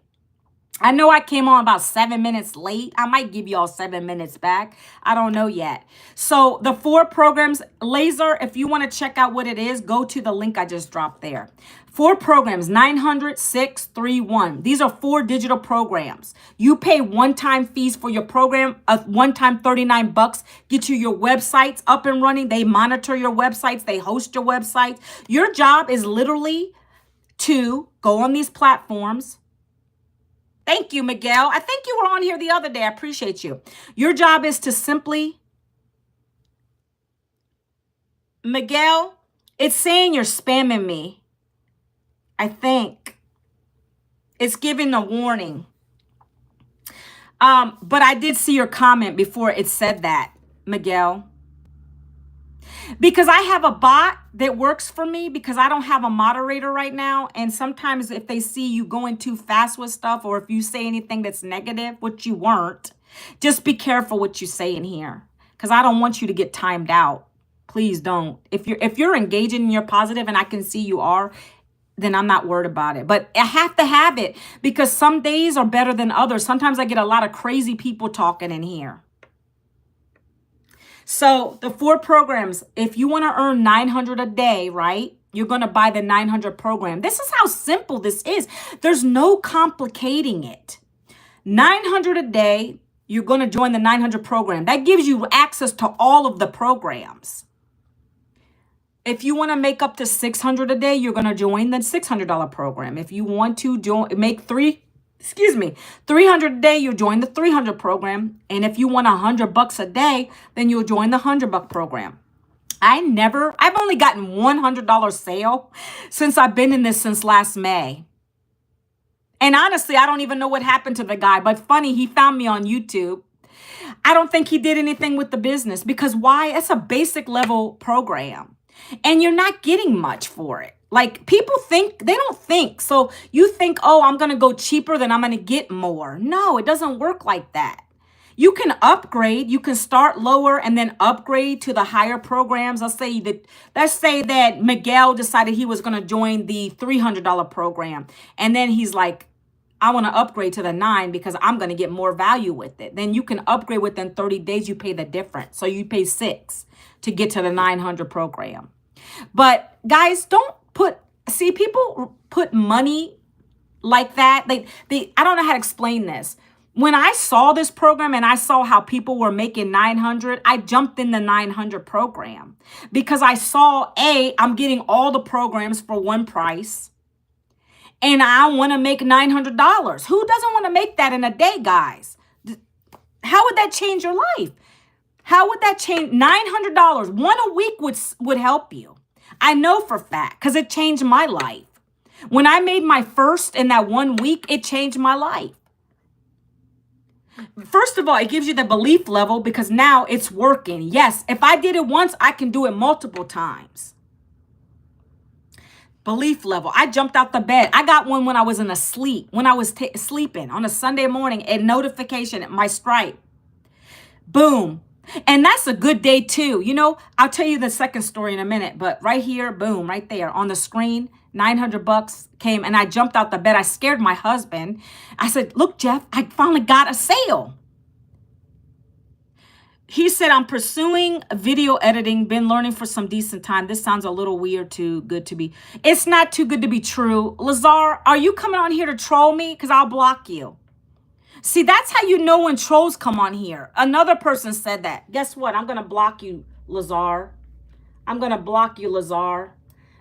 I know I came on about 7 minutes late. I might give y'all 7 minutes back. I don't know yet. So the 4 programs, Laser, if you want to check out what it is, go to the link I just dropped there. 4 programs, 900, 6, 3, 1. These are 4 digital programs. You pay one-time fees for your program, one-time $39, get you your websites up and running. They monitor your websites. They host your websites. Your job is literally to go on these platforms, Thank you, Miguel. I think you were on here the other day. I appreciate you. Your job is to simply, Miguel, it's saying you're spamming me. I think it's giving a warning. But I did see your comment before it said that, Miguel. Because I have a bot that works for me because I don't have a moderator right now. And sometimes if they see you going too fast with stuff, or if you say anything that's negative, which you weren't, just be careful what you say in here. Because I don't want you to get timed out. Please don't. If you're engaging and you're positive, and I can see you are, then I'm not worried about it. But I have to have it because some days are better than others. Sometimes I get a lot of crazy people talking in here. So the 4 programs, if you want to earn 900 a day, right? You're going to buy the 900 program. This is how simple this is. There's no complicating it. 900 a day, you're going to join the 900 program. That gives you access to all of the programs. If you want to make up to 600 a day, you're going to join the $600 program. If you want to make 300 a day, you'll join the 300 program. And if you want $100 a day, then you'll join the $100 program. I've only gotten $100 sale since I've been in this since last May. And honestly, I don't even know what happened to the guy, but funny, he found me on YouTube. I don't think he did anything with the business because why? It's a basic level program and you're not getting much for it. Like people think, they don't think. So you think, oh, I'm going to go cheaper, then I'm going to get more. No, it doesn't work like that. You can upgrade, you can start lower and then upgrade to the higher programs. Let's say that Miguel decided he was going to join the $300 program. And then he's like, I want to upgrade to the 9 because I'm going to get more value with it. Then you can upgrade within 30 days. You pay the difference. So you pay 6 to get to the 900 program. But guys, people put money like that. I don't know how to explain this. When I saw this program and I saw how people were making 900, I jumped in the 900 program because I saw, I'm getting all the programs for one price. And I want to make $900. Who doesn't want to make that in a day, guys? How would that change your life? How would that change? $900, one a week would help you. I know for a fact because it changed my life. When I made my first in that 1 week, it changed my life. First of all, it gives you the belief level because now it's working. Yes, if I did it once, I can do it multiple times. Belief level. I jumped out the bed. I got one when I was when I was sleeping on a Sunday morning, a notification at my Stripe. Boom. And that's a good day too. You know, I'll tell you the second story in a minute, but right here, boom, right there on the screen, $900 came and I jumped out the bed. I scared my husband. I said, look, Jeff, I finally got a sale. He said, I'm pursuing video editing, been learning for some decent time. This sounds a little weird, too good to be. It's not too good to be true. Lazar, are you coming on here to troll me? Because I'll block you. See, that's how you know when trolls come on here. Another person said that. Guess what? I'm going to block you, Lazar. I'm going to block you, Lazar,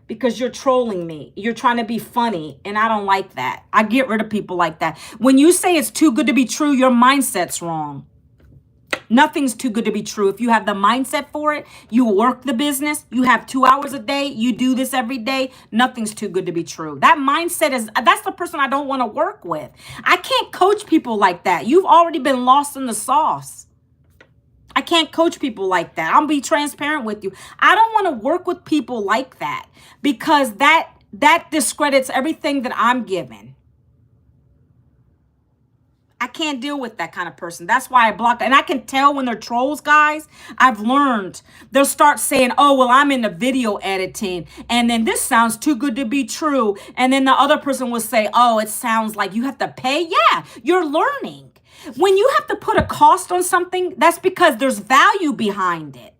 because you're trolling me. You're trying to be funny, and I don't like that. I get rid of people like that. When you say it's too good to be true, your mindset's wrong. Nothing's too good to be true. If you have the mindset for it, you work the business, you have 2 hours a day, you do this every day, nothing's too good to be true. That mindset that's the person I don't want to work with. I can't coach people like that. You've already been lost in the sauce. I can't coach people like that. I'll be transparent with you. I don't want to work with people like that because that discredits everything that I'm giving. I can't deal with that kind of person. That's why I block. And I can tell when they're trolls, guys. I've learned. They'll start saying, oh, well, I'm in the video editing. And then this sounds too good to be true. And then the other person will say, oh, it sounds like you have to pay. Yeah, you're learning. When you have to put a cost on something, that's because there's value behind it.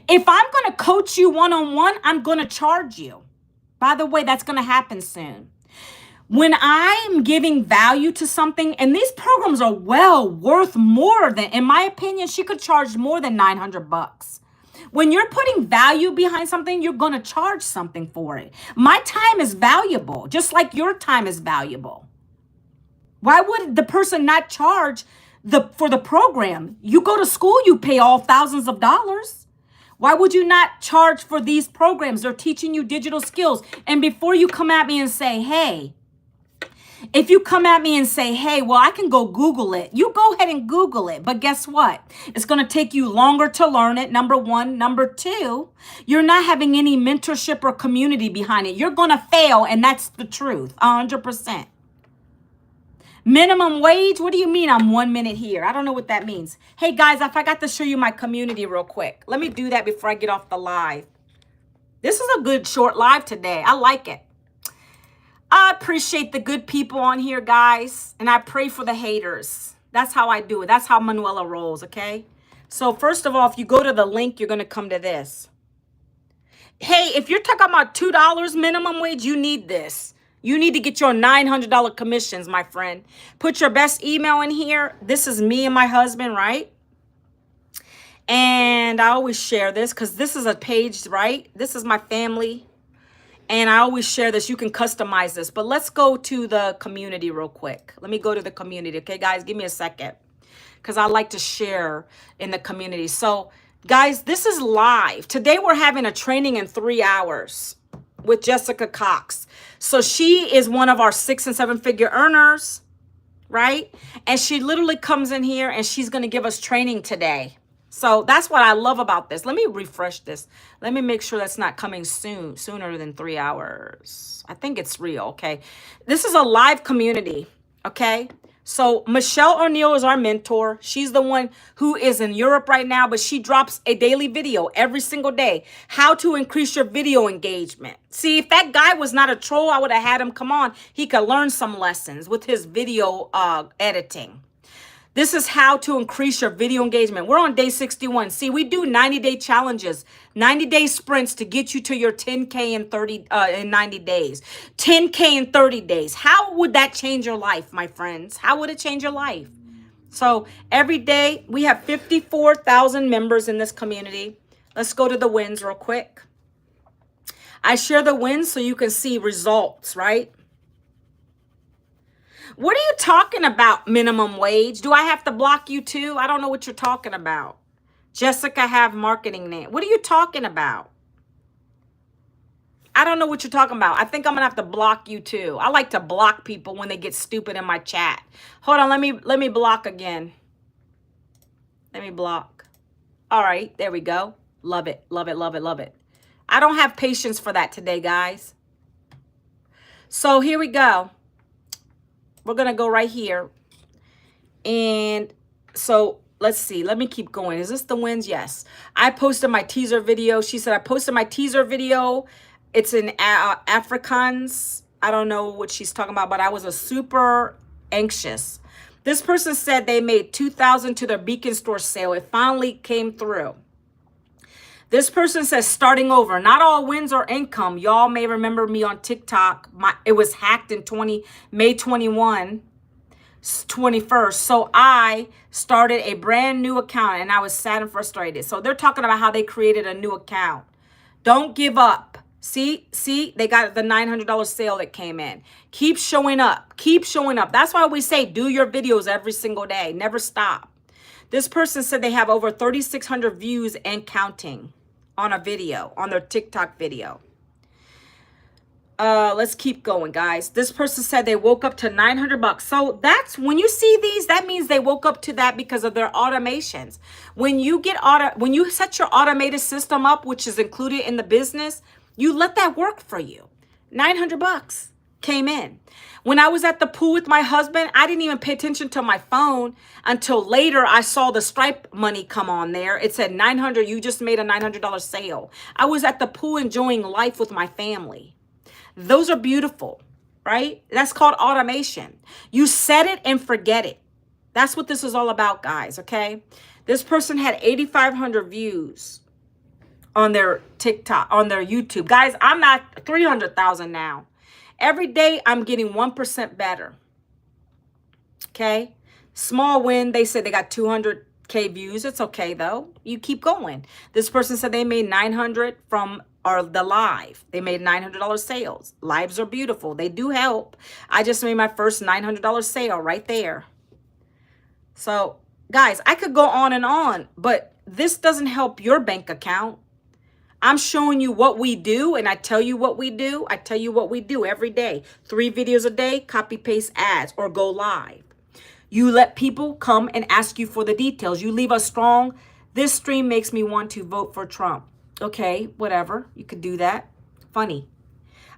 If I'm going to coach you one-on-one, I'm going to charge you. By the way, that's going to happen soon. When I'm giving value to something, and these programs are well worth more than, in my opinion, she could charge more than $900. When you're putting value behind something, you're going to charge something for it. My time is valuable, just like your time is valuable. Why would the person not charge for the program? You go to school, you pay all thousands of dollars. Why would you not charge for these programs? They're teaching you digital skills. And before you come at me and say, hey, if you come at me and say, hey, well, I can go Google it, you go ahead and Google it. But guess what? It's going to take you longer to learn it, number one. Number two, you're not having any mentorship or community behind it. You're going to fail, and that's the truth, 100%. Minimum wage? What do you mean I'm 1 minute here? I don't know what that means. Hey, guys, I forgot to show you my community real quick. Let me do that before I get off the live. This is a good short live today. I like it. I appreciate the good people on here, guys, and I pray for the haters. That's how I do it. That's how Manuela rolls, okay? So first of all, if you go to the link, you're going to come to this. Hey, if you're talking about $2 minimum wage, you need this. You need to get your $900 commissions, my friend. Put your best email in here. This is me and my husband, right? And I always share this because this is a page, right? This is my family. And I always share this. You can customize this. But let's go to the community real quick. Let me go to the community. Okay, guys, give me a second. Because I like to share in the community. So, guys, this is live. Today we're having a training in 3 hours with Jessica Cox. So she is one of our 6- and 7-figure earners, right? And she literally comes in here and she's going to give us training today. So that's what I love about this. Let me refresh this. Let me make sure that's not coming sooner than 3 hours. I think it's real, okay? This is a live community, okay? So Michelle O'Neill is our mentor. She's the one who is in Europe right now, but she drops a daily video every single day. How to increase your video engagement. See, if that guy was not a troll, I would have had him come on. He could learn some lessons with his video editing. This is how to increase your video engagement. We're on day 61. See, we do 90-day challenges, 90-day sprints to get you to your 10K in 90 days, 10K in 30 days. How would that change your life, my friends? How would it change your life? So every day we have 54,000 members in this community. Let's go to the wins real quick. I share the wins so you can see results, right? What are you talking about, minimum wage? Do I have to block you too? I don't know what you're talking about. Jessica have marketing name. What are you talking about? I don't know what you're talking about. I think I'm going to have to block you too. I like to block people when they get stupid in my chat. Hold on, let me block again. Let me block. All right, there we go. Love it, love it, love it, love it. I don't have patience for that today, guys. So here we go. We're going to go right here. And so let's see. Let me keep going. Is this the wins? Yes. I posted my teaser video. She said I posted my teaser video. It's in Afrikaans. I don't know what she's talking about, but I was super anxious. This person said they made $2,000 to their Beacon store sale. It finally came through. This person says starting over. Not all wins are income. Y'all may remember me on TikTok. It was hacked in May 21st. So I started a brand new account and I was sad and frustrated. So they're talking about how they created a new account. Don't give up. See, they got the $900 sale that came in. Keep showing up. Keep showing up. That's why we say do your videos every single day. Never stop. This person said they have over 3,600 views and counting on a video, on their TikTok video. Let's keep going, guys. This person said they woke up to $900. So that's when you see these, that means they woke up to that because of their automations. When you set your automated system up, which is included in the business, you let that work for you. $900 came in. When I was at the pool with my husband, I didn't even pay attention to my phone until later I saw the Stripe money come on there. It said 900, you just made a $900 sale. I was at the pool enjoying life with my family. Those are beautiful, right? That's called automation. You set it and forget it. That's what this is all about, guys, okay? This person had 8,500 views on their TikTok, on their YouTube. Guys, I'm at 300,000 now. Every day, I'm getting 1% better. Okay? Small win. They said they got 200K views. It's okay, though. You keep going. This person said they made 900 from are the live. They made $900 sales. Lives are beautiful. They do help. I just made my first $900 sale right there. So guys, I could go on, but this doesn't help your bank account. I'm showing you what we do, and I tell you what we do. I tell you what we do every day. 3 videos a day, copy paste ads or go live. You let people come and ask you for the details. You leave us strong. This stream makes me want to vote for Trump. Okay, whatever. You could do that. Funny.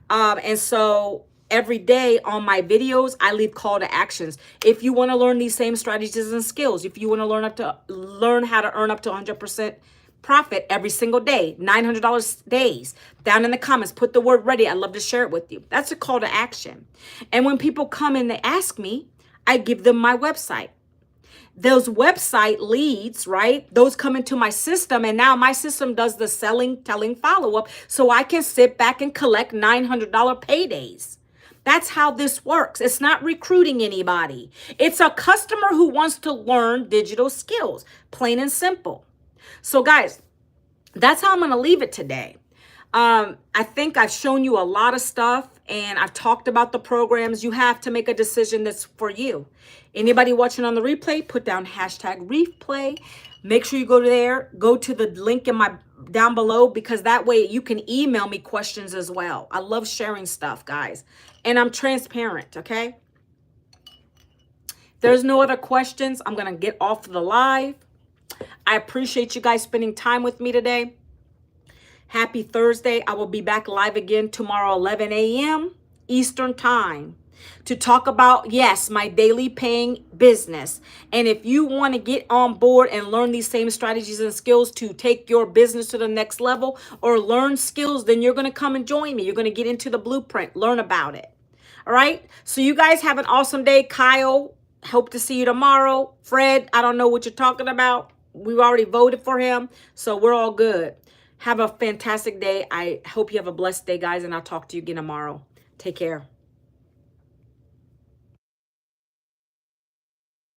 And so every day on my videos, I leave call to actions. If you want to learn these same strategies and skills, if you want to learn how to earn up to 100% profit every single day, $900 days, down in the comments, put the word ready. I'd love to share it with you. That's a call to action. And when people come and they ask me, I give them my website. Those website leads, right? Those come into my system, and now my system does the selling, telling follow-up, so I can sit back and collect $900 paydays. That's how this works. It's not recruiting anybody. It's a customer who wants to learn digital skills, plain and simple. So guys, that's how I'm going to leave it today. I think I've shown you a lot of stuff, and I've talked about the programs. You have to make a decision that's for you. Anybody watching on the replay, put down #replay. Make sure you go there, go to the link in my down below, because that way you can email me questions as well. I love sharing stuff, guys, and I'm transparent. Okay. If there's no other questions, I'm going to get off the live. I appreciate you guys spending time with me today. Happy Thursday. I will be back live again tomorrow, 11 a.m. Eastern time, to talk about, yes, my daily paying business. And if you want to get on board and learn these same strategies and skills to take your business to the next level, or learn skills, then you're going to come and join me. You're going to get into the blueprint, learn about it. All right. So you guys have an awesome day. Kyle, hope to see you tomorrow. Fred, I don't know what you're talking about. We've already voted for him, so we're all good. Have a fantastic day. I hope you have a blessed day, guys, and I'll talk to you again tomorrow. Take care.